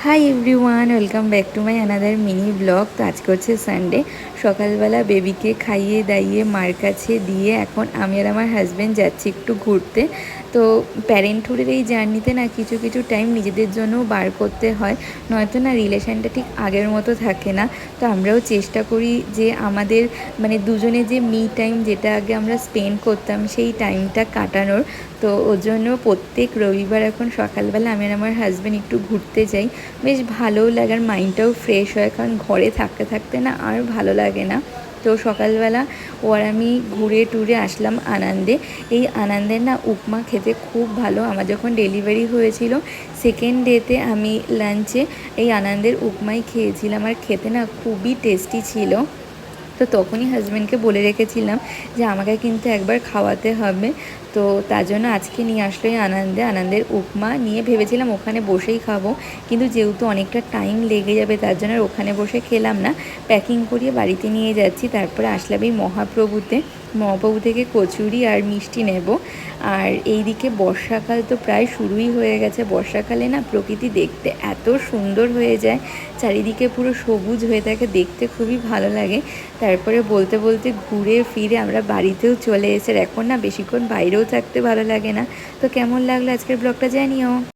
Hi everyone, welcome back to my another mini blog. তো আজকে হচ্ছে সানডে। সকালবেলা বেবিকে খাইয়ে দাইয়ে মার কাছে দিয়ে এখন আমি আর আমার হাজব্যান্ড যাচ্ছি একটু ঘুরতে। তো প্যারেন্টহুডের এই জার্নিতে না কিছু কিছু টাইম নিজেদের জন্যও বার করতে হয়, নয়তো না রিলেশানটা ঠিক আগের মতো থাকে না। তো আমরাও চেষ্টা করি যে আমাদের দুজনে যে মি টাইম যেটা আগে আমরা স্পেন্ড করতাম সেই টাইমটা কাটানোর। তো ওর জন্য প্রত্যেক রবিবার এখন সকালবেলা আমি আর আমার হাজব্যান্ড একটু ঘুরতে যাই। বেশ ভালোও লাগে আর মাইন্ডটাও ফ্রেশ হয়, কারণ ঘরে থাকতে থাকতে না আর ভালো লাগে না। তো সকালবেলা ও আর আমি ঘুরে টুরে আসলাম আনন্দে। এই আনন্দের না উপমা খেতে খুব ভালো। আমার যখন ডেলিভারি হয়েছিল সেকেন্ড ডেতে আমি লাঞ্চে এই আনন্দের উপমাই খেয়েছিলাম, আর খেতে না খুবই টেস্টি ছিল। তো তখনই হাজব্যান্ডকে বলে রেখেছিলাম যে আমাকে কিন্তু একবার খাওয়াতে হবে। তো তার জন্য আজকে নিয়ে আসলো এই আনন্দের উপমা। নিয়ে ভেবেছিলাম ওখানে বসেই খাবো, কিন্তু যেহেতু অনেকটা টাইম লেগে যাবে তার জন্য আর ওখানে বসে খেলাম না, প্যাকিং করিয়ে বাড়িতে নিয়ে যাচ্ছি। তারপরে আসলাম এই মহাপ্রভু থেকে কচুরি আর মিষ্টি নেব। আর এইদিকে বর্ষাকাল তো প্রায় শুরুই হয়ে গেছে। বর্ষাকালে না প্রকৃতি দেখতে এত সুন্দর হয়ে যায়, চারিদিকে পুরো সবুজ হয়ে থাকে, দেখতে খুবই ভালো লাগে। তারপরে বলতে বলতে ঘুরে ফিরে আমরা বাড়িতেও চলে এসে এখন না বেশিক্ষণ বাইরেও থাকতে ভালো লাগে না। তো কেমন লাগলো আজকের ব্লগটা জানিও।